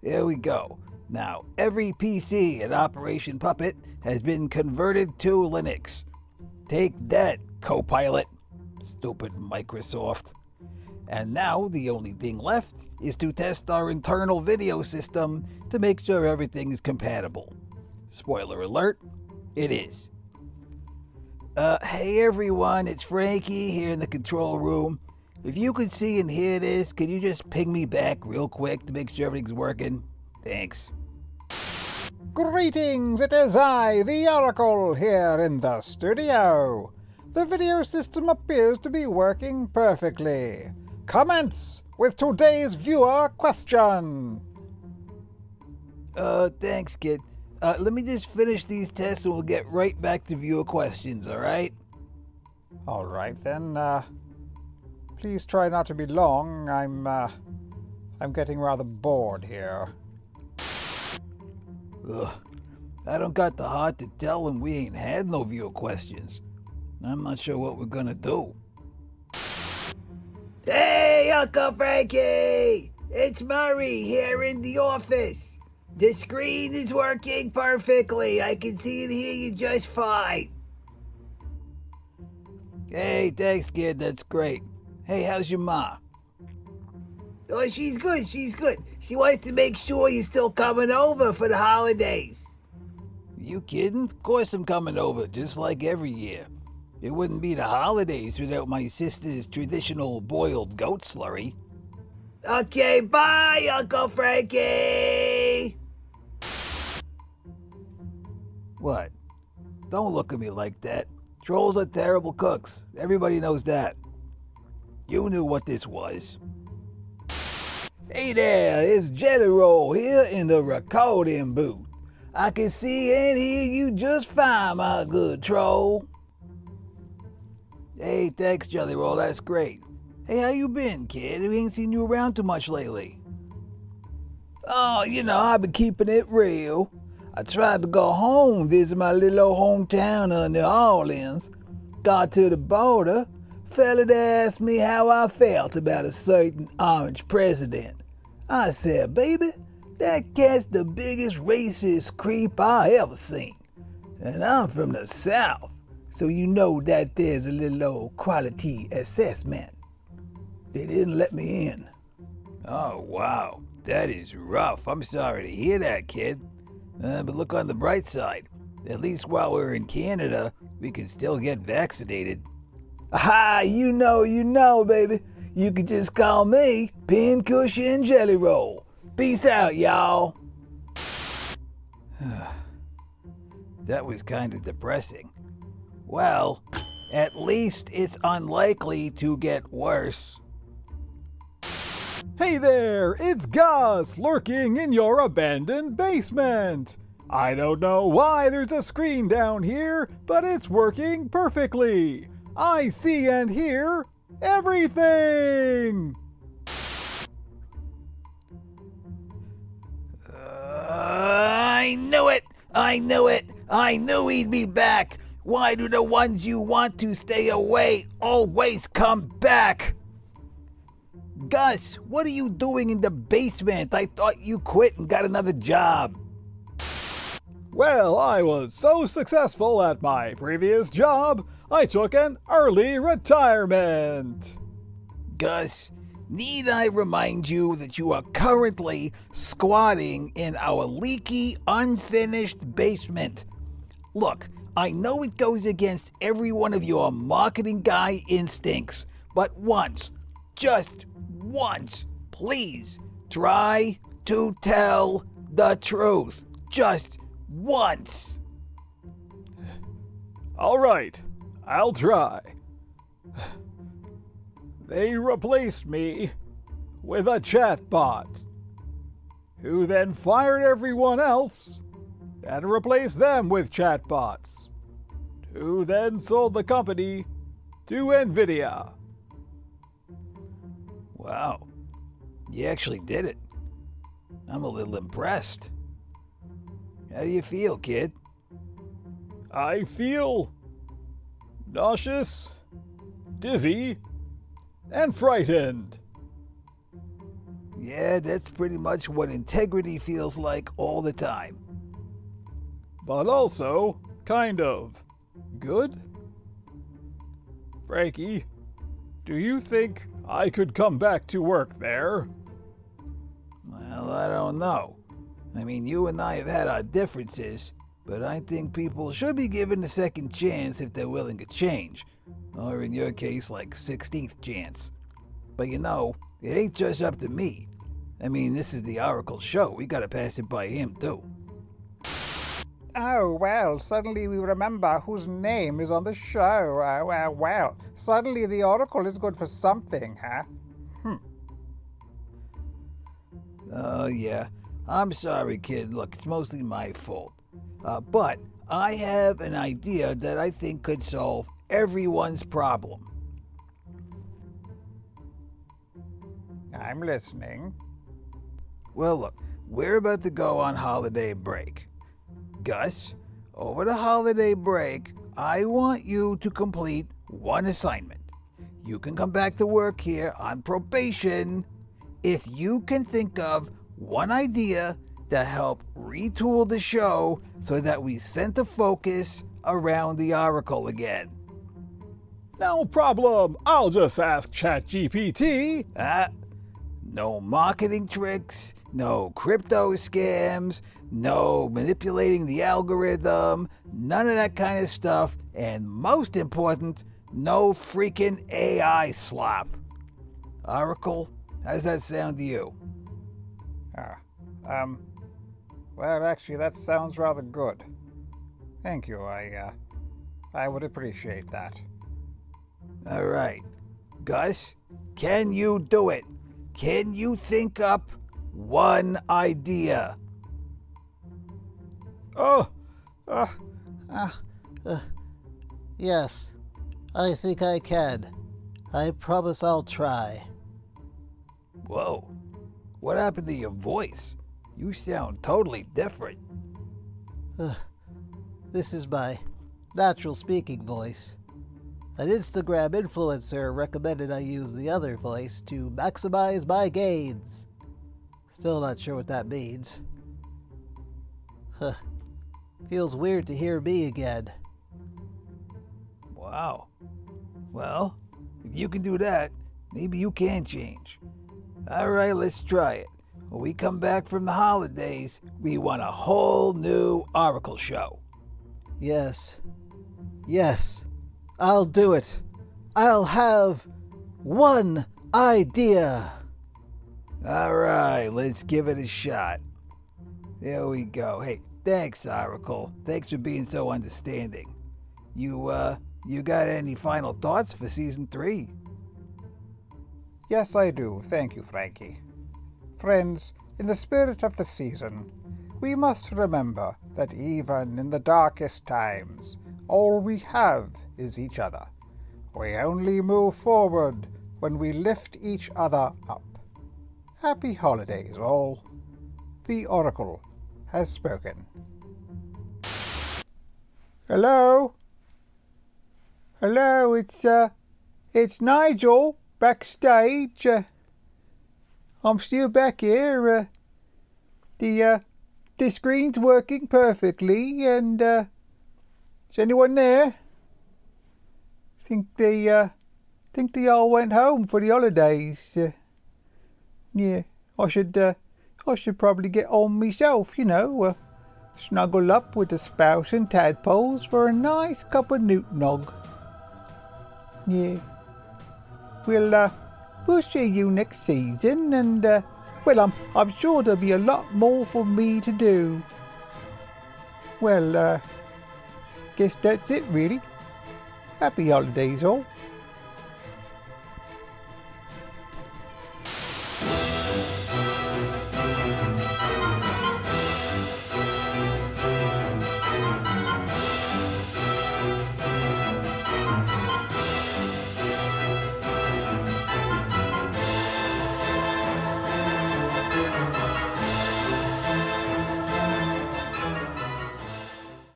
There we go. Now, every PC at Operation Puppet has been converted to Linux. Take that, Copilot. Stupid Microsoft. And now the only thing left is to test our internal video system to make sure everything is compatible. Spoiler alert, it is. Hey everyone, it's Frankie here in the control room. If you could see and hear this, could you just ping me back real quick to make sure everything's working? Thanks. Greetings, it is I, the Oracle, here in the studio. The video system appears to be working perfectly. Commence with today's viewer question. Thanks, kid. Let me just finish these tests and we'll get right back to viewer questions, alright? All right then, please try not to be long. I'm getting rather bored here. Ugh. I don't got the heart to tell him we ain't had no viewer questions. I'm not sure what we're gonna do. Hey, Uncle Frankie! It's Murray here in the office. The screen is working perfectly. I can see and hear you just fine. Hey, thanks, kid. That's great. Hey, how's your ma? Oh, she's good. She's good. She wants to make sure you're still coming over for the holidays. You kidding? Of course I'm coming over, just like every year. It wouldn't be the holidays without my sister's traditional boiled goat slurry. Okay, bye, Uncle Frankie! What? Don't look at me like that. Trolls are terrible cooks. Everybody knows that. You knew what this was. Hey there, it's Jelly Roll here in the recording booth. I can see and hear you just fine, my good troll. Hey, thanks, Jelly Roll, that's great. Hey, how you been, kid? We ain't seen you around too much lately. Oh, I've been keeping it real. I tried to go home, visit my little old hometown of New Orleans. Got to the border, fella asked me how I felt about a certain orange president. I said, baby, that cat's the biggest racist creep I ever seen. And I'm from the South, so you know that there's a little old quality assessment. They didn't let me in. Oh, wow. That is rough. I'm sorry to hear that, kid. But look on the bright side. At least while we're in Canada, we can still get vaccinated. Aha, you know, baby. You can just call me Pincushion Jelly Roll. Peace out, y'all. That was kind of depressing. Well, at least it's unlikely to get worse. Hey there, it's Gus lurking in your abandoned basement. I don't know why there's a screen down here, but it's working perfectly. I see and hear everything. I knew it! I knew he'd be back. Why do the ones you want to stay away always come back? Gus, what are you doing in the basement? I thought you quit and got another job. Well, I was so successful at my previous job, I took an early retirement. Gus, need I remind you that you are currently squatting in our leaky, unfinished basement? Look, I know it goes against every one of your marketing guy instincts, but once, just once, please try to tell the truth. Just once. All right, I'll try. They replaced me with a chatbot, who then fired everyone else and replaced them with chatbots, who then sold the company to NVIDIA. Wow, you actually did it. I'm a little impressed. How do you feel, kid? I feel nauseous, dizzy, and frightened. Yeah, that's pretty much what integrity feels like all the time. But also, kind of, good? Frankie, do you think I could come back to work there? Well, I don't know. I mean, you and I have had our differences, but I think people should be given a second chance if they're willing to change. Or in your case, like 16th chance. But you know, it ain't just up to me. I mean, this is the Oracle show. We gotta pass it by him, too. Oh, well, suddenly we remember whose name is on the show. Well, suddenly the Oracle is good for something, huh? Yeah. I'm sorry, kid. Look, it's mostly my fault. But I have an idea that I think could solve everyone's problem. I'm listening. Well, look, we're about to go on holiday break. Gus, over the holiday break, I want you to complete one assignment. You can come back to work here on probation if you can think of one idea to help retool the show so that we center focus around the Oracle again. No problem. I'll just ask ChatGPT. No marketing tricks, no crypto scams, no manipulating the algorithm, none of that kind of stuff, and most important, no freaking AI slop. Oracle, how does that sound to you? Well, actually, that sounds rather good. Thank you. I would appreciate that. All right. Gus, can you do it? Can you think up one idea? Yes, I think I can. I promise I'll try. Whoa. What happened to your voice? You sound totally different. This is my natural speaking voice. An Instagram influencer recommended I use the other voice to maximize my gains. Still not sure what that means. Feels weird to hear me again. Wow. Well, if you can do that, maybe you can change. All right, let's try it. When we come back from the holidays, we want a whole new Oracle show. Yes. Yes. I'll do it. I'll have one idea. All right, let's give it a shot. There we go. Hey, thanks, Oracle. Thanks for being so understanding. You got any final thoughts for season 3? Yes, I do. Thank you, Frankie. Friends, in the spirit of the season, we must remember that even in the darkest times, all we have is each other. We only move forward when we lift each other up. Happy holidays, all. The Oracle has spoken. Hello? Hello, it's Nigel, backstage. I'm still back here. The screen's working perfectly, and, is anyone there? Think they all went home for the holidays. Yeah, I should probably get on myself, snuggle up with the spouse and tadpoles for a nice cup of Newt-nog. Yeah. We'll see you next season, and, I'm sure there'll be a lot more for me to do. Well, guess that's it, really. Happy holidays, all.